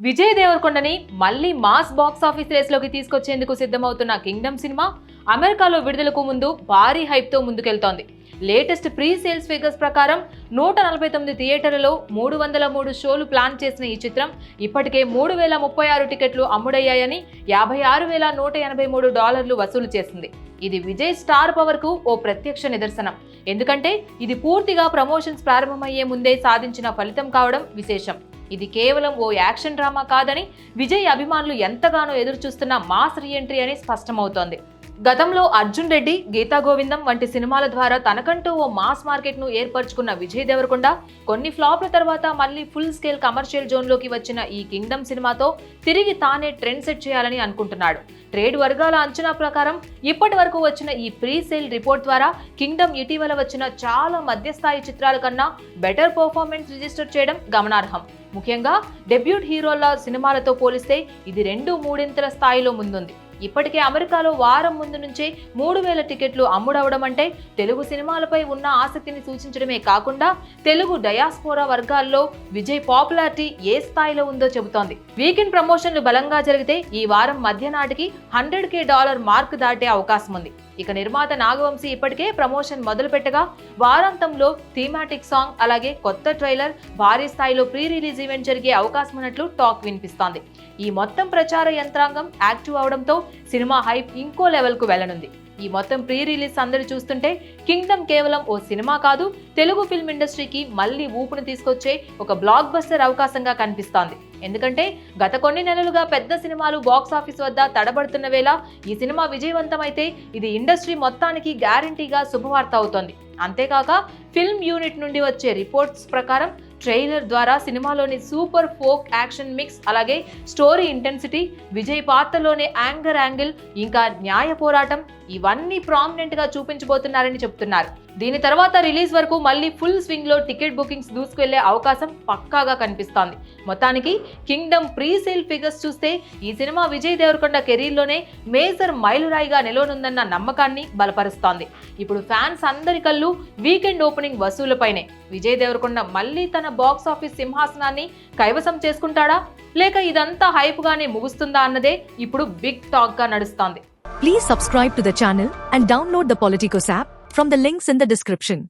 విజయ్ దేవరకొండని మళ్ళీ mass box office రేస్లోకి తీసుకొచ్చేందుకు సిద్ధమవుతున్న కింగ్డమ్ సినిమా అమెరికాలో విడుదలకు ముందు భారీ హైప్తో ముందుకెళ్తోంది. లేటెస్ట్ ప్రీ సేల్స్ ఫిగర్స్ ప్రకారం 149 థియేటర్లలో 303 షోలు ప్లాన్ చేసిన ఈ చిత్రం ఇప్పటికే 3036 టికెట్లు అమ్ముడయ్యాయని $56,183 వసూలు చేసింది. ఇది విజయ్ స్టార్ పవర్ కు ఓ ప్రత్యక్ష నిదర్శనం. ఎందుకంటే ఇది పూర్తిగా ప్రమోషన్స్ ప్రారంభమయ్యే ముందే సాధించిన ఫలితం కావడం విశేషం. ఇది కేవలం ఓ యాక్షన్ డ్రామా కాదని విజయ్ అభిమానులు ఎంతగానో ఎదురుచూస్తున్న మాస్ రీఎంట్రీ అని స్పష్టమవుతోంది. గతంలో అర్జున్ రెడ్డి, గీతా గోవిందం వంటి సినిమాల ద్వారా తనకంటూ ఓ మాస్ మార్కెట్ ను ఏర్పరచుకున్న విజయ్ దేవరకొండ కొన్ని ఫ్లాప్ల తర్వాత మళ్ళీ ఫుల్ స్కేల్ కమర్షియల్ జోన్లోకి వచ్చిన ఈ కింగ్డమ్ సినిమాతో తిరిగి తానే ట్రెండ్ సెట్ చేయాలని అనుకుంటున్నాడు. ట్రేడ్ వర్గాల అంచనా ప్రకారం ఇప్పటి వరకు వచ్చిన ఈ ప్రీ సేల్ రిపోర్ట్ ద్వారా కింగ్డమ్ ఇటీవల వచ్చిన చాలా మధ్యస్థాయి చిత్రాల కన్నా బెటర్ పర్ఫార్మెన్స్ రిజిస్టర్ చేయడం గమనార్హం. ముఖ్యంగా డెబ్యూట్ హీరోల సినిమాలతో పోలిస్తే ఇది 2-3 స్థాయిలో ముందుంది. ఇప్పటికే అమెరికాలో వారం ముందు నుంచే 3000 టికెట్లు అమ్ముడవడం అంటే తెలుగు సినిమాలపై ఉన్న ఆసక్తిని సూచించడమే కాకుండా తెలుగు డయాస్పోరా వర్గాల్లో విజయ్ పాపులారిటీ ఏ స్థాయిలో ఉందో చెబుతోంది. వీకెండ్ ప్రమోషన్లు బలంగా జరిగితే ఈ వారం మధ్య నాటికి $100,000 మార్క్ దాటే అవకాశం ఉంది. ఇక నిర్మాత నాగవంశీ ఇప్పటికే ప్రమోషన్ మొదలు పెట్టగా వారాంతంలో థీమాటిక్ సాంగ్ అలాగే కొత్త ట్రైలర్, భారీ స్థాయిలో ప్రీ రిలీజ్ ఈవెంట్ జరిగే అవకాశం ఉన్నట్లు టాక్ వినిపిస్తోంది. ఈ మొత్తం ప్రచార యంత్రాంగం యాక్టివ్ అవడంతో సినిమా హైప్ ఇంకో లెవెల్ కు వెళ్లనుంది. ఈ మొత్తం ప్రీ రిలీజ్ సందడి చూస్తుంటే కింగ్డమ్ కేవలం ఓ సినిమా కాదు, తెలుగు ఫిల్మ్ ఇండస్ట్రీకి మళ్లీ ఊపును తీసుకొచ్చే ఒక బ్లాక్ బస్టర్ అవకాశంగా కనిపిస్తోంది. ఎందుకంటే గత కొన్ని నెలలుగా పెద్ద సినిమాలు బాక్స్ ఆఫీస్ వద్ద తడబడుతున్న వేళ ఈ సినిమా విజయవంతమైతే ఇది ఇండస్ట్రీ మొత్తానికి గ్యారంటీగా శుభవార్త అవుతోంది. అంతేకాక ఫిల్మ్ యూనిట్ నుండి వచ్చే రిపోర్ట్స్ ప్రకారం ట్రైలర్ ద్వారా సినిమాలోని సూపర్ ఫోక్ యాక్షన్ మిక్స్, అలాగే స్టోరీ ఇంటెన్సిటీ, విజయ్ పాత్రలోని యాంగిల్, ఇంకా న్యాయ పోరాటం ఇవన్నీ ప్రామినెంట్ గా చూపించబోతున్నారని చెప్తున్నారు. దీని తర్వాత రిలీజ్ వరకు మళ్ళీ ఫుల్ స్వింగ్ లో టికెట్ బుకింగ్స్ దూసుకెళ్లే అవకాశం పక్కాగా కనిపిస్తోంది. మొత్తానికి కింగ్డమ్ ప్రీ సేల్ ఫిగర్స్ చూస్తే ఈ సినిమా విజయ్ దేవరకొండ కెరీర్ లోనే మేజర్ మైలురాయిగా నిలవనుందన్న నమ్మకాన్ని బలపరుస్తోంది. ఇప్పుడు ఫ్యాన్స్ అందరి కళ్ళు వీకెండ్ ఓపెనింగ్ వసూళ్లపైనే. విజయ్ దేవరకొండ మళ్ళీ తన బాక్స్ ఆఫీస్ సింహాసనాన్ని కైవసం చేసుకుంటాడా, లేక ఇదంతా హైప్ గానే ముగుస్తుందా అన్నదే ఇప్పుడు బిగ్ టాక్ గా నడుస్తోంది. Please subscribe to the channel and download the Politicos app from the links in the description.